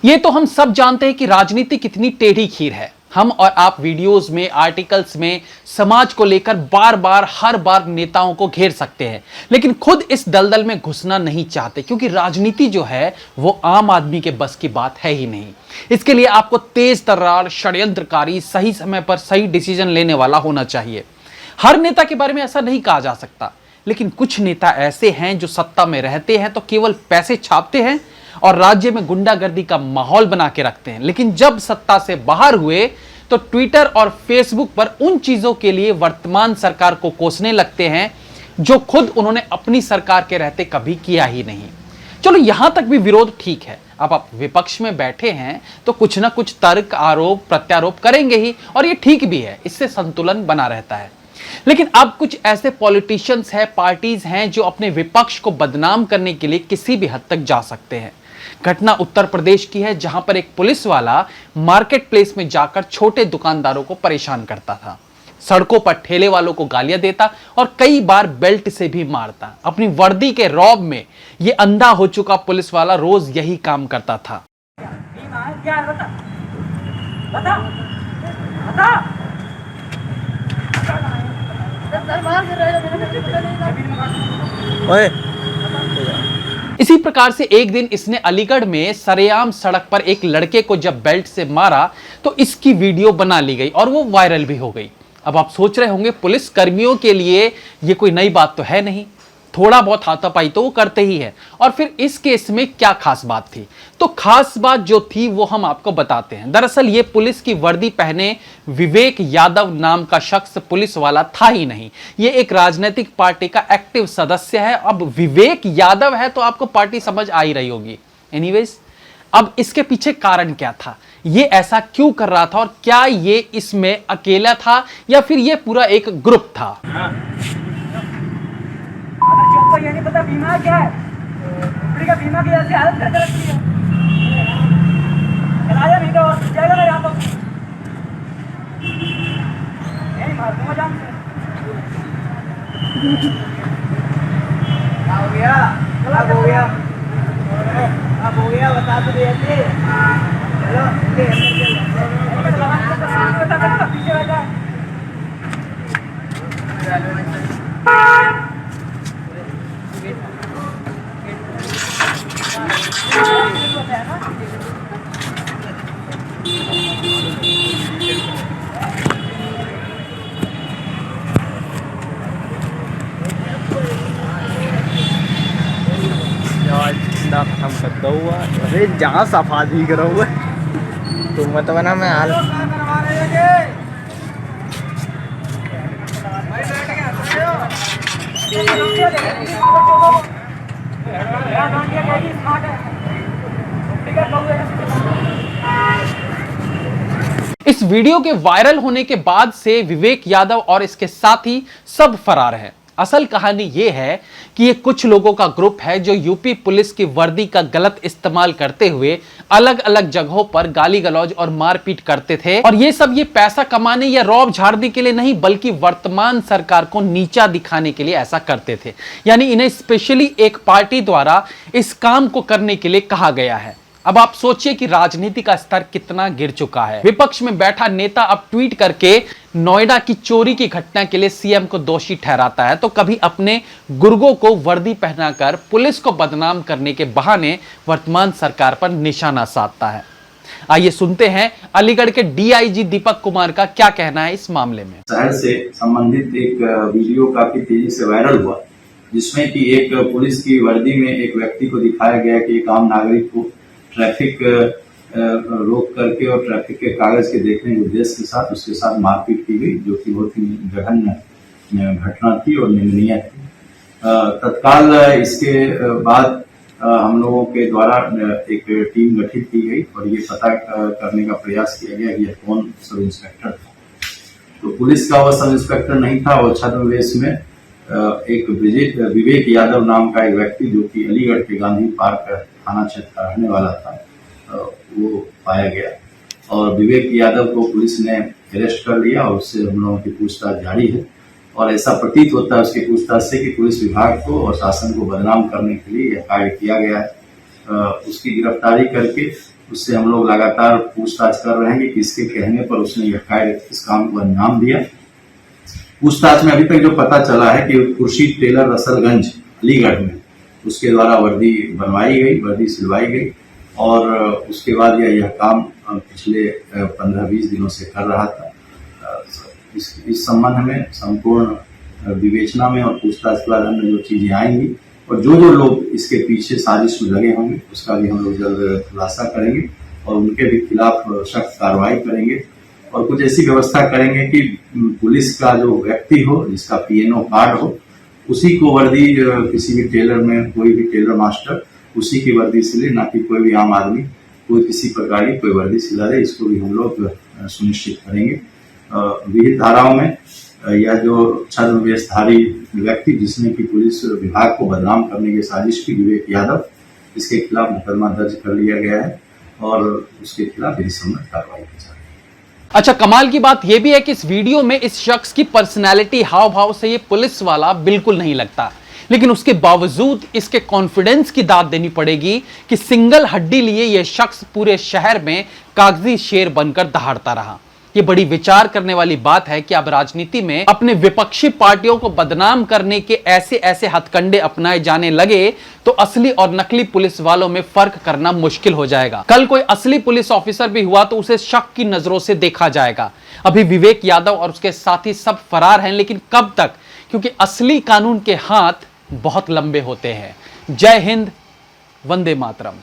ये तो हम सब जानते हैं कि राजनीति कितनी टेढ़ी खीर है। हम और आप वीडियोस में, आर्टिकल्स में समाज को लेकर बार बार हर बार नेताओं को घेर सकते हैं, लेकिन खुद इस दलदल में घुसना नहीं चाहते, क्योंकि राजनीति जो है वो आम आदमी के बस की बात है ही नहीं। इसके लिए आपको तेज तर्रार, षड्यंत्रकारी, सही समय पर सही डिसीजन लेने वाला होना चाहिए। हर नेता के बारे में ऐसा नहीं कहा जा सकता, लेकिन कुछ नेता ऐसे हैं जो सत्ता में रहते हैं तो केवल पैसे छापते हैं और राज्य में गुंडागर्दी का माहौल बना के रखते हैं, लेकिन जब सत्ता से बाहर हुए तो ट्विटर और फेसबुक पर उन चीजों के लिए वर्तमान सरकार को कोसने लगते हैं जो खुद उन्होंने अपनी सरकार के रहते कभी किया ही नहीं। चलो यहां तक भी विरोध ठीक है। अब आप विपक्ष में बैठे हैं तो कुछ ना कुछ तर्क, आरोप प्रत्यारोप करेंगे ही, और ये ठीक भी है, इससे संतुलन बना रहता है। लेकिन अब कुछ ऐसे पॉलिटिशियंस हैं, पार्टीज हैं जो अपने विपक्ष को बदनाम करने के लिए किसी भी हद तक जा सकते हैं। घटना उत्तर प्रदेश की है, जहां पर एक पुलिस वाला मार्केट प्लेस में जाकर छोटे दुकानदारों को परेशान करता था, सड़कों पर ठेले वालों को गालियां देता और कई बार बेल्ट से भी मारता। अपनी वर्दी के रौब में यह अंधा हो चुका पुलिस वाला रोज यही काम करता था। इसी प्रकार से एक दिन इसने अलीगढ़ में सरेआम सड़क पर एक लड़के को जब बेल्ट से मारा तो इसकी वीडियो बना ली गई और वो वायरल भी हो गई। अब आप सोच रहे होंगे पुलिस कर्मियों के लिए ये कोई नई बात तो है नहीं, थोड़ा बहुत हाथापाई तो वो करते ही है। और फिर इस केस में क्या खास बात थी? तो खास बात जो थी वो हम आपको बताते हैं। दरअसल ये पुलिस की वर्दी पहने विवेक यादव नाम का शख्स पुलिस वाला था ही नहीं, ये एक राजनीतिक पार्टी का एक्टिव सदस्य है। अब विवेक यादव है तो आपको पार्टी समझ आ ही रही होगी। एनीवेज, अब इसके पीछे कारण क्या था, ये ऐसा क्यों कर रहा था, और क्या ये इसमें अकेला था या फिर ये पूरा एक ग्रुप था? ये नहीं पता बीमा क्या है, ऊपरी का बीमा की ऐसी हालत करके रखी है। चलाया नहीं तो जाएगा ना यहाँ पर, यही मार दूंगा जान से। हो गया, अब हो गया, अब हो गया, बता तो दिए थे। चलो पीछे बैठा है। हम करता हुआ अरे जहाँ सफाई करा हुआ तो मत बना मैं हाल इस वीडियो के वायरल होने के बाद से विवेक यादव और इसके साथी सब फरार हैं। असल कहानी यह है कि ये कुछ लोगों का ग्रुप है जो यूपी पुलिस की वर्दी का गलत इस्तेमाल करते हुए अलग अलग जगहों पर गाली गलौज और मारपीट करते थे, और ये सब ये पैसा कमाने या रौब झाड़ने के लिए नहीं बल्कि वर्तमान सरकार को नीचा दिखाने के लिए ऐसा करते थे। यानी इन्हें स्पेशली एक पार्टी द्वारा इस काम को करने के लिए कहा गया है। अब आप सोचिए कि राजनीति का स्तर कितना गिर चुका है। विपक्ष में बैठा नेता अब ट्वीट करके नोएडा की चोरी की घटना के लिए सीएम को दोषी ठहराता है, तो कभी अपने गुर्गों को वर्दी पहनाकर पुलिस को बदनाम करने के बहाने वर्तमान सरकार पर निशाना साधता है। आइए सुनते हैं अलीगढ़ के डीआईजी दीपक कुमार का क्या कहना है इस मामले में। शहर से संबंधित एक वीडियो काफी तेजी से वायरल हुआ, जिसमें कि एक पुलिस की वर्दी में एक व्यक्ति को दिखाया गया कि एक आम नागरिक को ट्रैफिक रोक करके और ट्रैफिक के कागज के देखने के उद्देश्य के साथ उसके साथ मारपीट की गई, जो कि बहुत ही जघन्य घटना थी और निंदनीय थी। तत्काल इसके बाद हम लोगों के द्वारा एक टीम गठित की गई और ये पता करने का प्रयास किया गया कि यह कौन सब इंस्पेक्टर था। तो पुलिस का वह सब इंस्पेक्टर नहीं था, वो छद्मवेश में एक विवेक यादव नाम का एक व्यक्ति जो कि अलीगढ़ के गांधी पार्क थाना क्षेत्र का रहने वाला था, वो पाया गया और विवेक यादव को पुलिस ने अरेस्ट कर लिया और उससे हम लोगों की पूछताछ जारी है। और ऐसा प्रतीत होता है उसकी पूछताछ से कि पुलिस विभाग को और शासन को बदनाम करने के लिए यह कार्य किया गया है। उसकी गिरफ्तारी करके उससे हम लोग लगातार पूछताछ कर रहे हैं कि किसके कहने पर उसने यह इस काम को अंजाम दिया। पूछताछ में अभी तक जो पता चला है कि खुर्शीद टेलर रसलगंज अलीगढ़ में उसके द्वारा वर्दी बनवाई गई, वर्दी सिलवाई गई और उसके बाद यह काम पिछले 15-20 दिनों से कर रहा था। इस संबंध में संपूर्ण विवेचना में और पूछताछ के बाद अन्य जो चीजें आएंगी और जो लोग इसके पीछे साजिश में लगे होंगे उसका भी हम लोग जल्द खुलासा करेंगे और उनके भी खिलाफ सख्त कार्रवाई करेंगे और कुछ ऐसी व्यवस्था करेंगे कि पुलिस का जो व्यक्ति हो, जिसका PNO कार्ड हो, उसी को वर्दी किसी भी टेलर में कोई भी टेलर मास्टर उसी की वर्दी सिले, ना कि कोई भी आम आदमी कोई किसी प्रकार की कोई वर्दी सिला दे। इसको भी हम लोग सुनिश्चित करेंगे। विहित धाराओं में यह जो छद्मवेशधारी व्यक्ति जिसने की पुलिस विभाग को बदनाम करने की साजिश की, विवेक यादव, इसके खिलाफ मुकदमा दर्ज कर लिया गया है और उसके खिलाफ विधि सम्मत कार्रवाई की जा रही है। अच्छा, कमाल की बात यह भी है कि इस वीडियो में इस शख्स की पर्सनैलिटी, हाव भाव से ये पुलिस वाला बिल्कुल नहीं लगता, लेकिन उसके बावजूद इसके कॉन्फिडेंस की दाद देनी पड़ेगी कि सिंगल हड्डी लिए यह शख्स पूरे शहर में कागजी शेर बनकर दहाड़ता रहा। ये बड़ी विचार करने वाली बात है कि अब राजनीति में अपने विपक्षी पार्टियों को बदनाम करने के ऐसे ऐसे हथकंडे अपनाए जाने लगे तो असली और नकली पुलिस वालों में फर्क करना मुश्किल हो जाएगा। कल कोई असली पुलिस ऑफिसर भी हुआ तो उसे शक की नजरों से देखा जाएगा। अभी विवेक यादव और उसके साथी सब फरार हैं, लेकिन कब तक? क्योंकि असली कानून के हाथ बहुत लंबे होते हैं। जय हिंद, वंदे मातरम।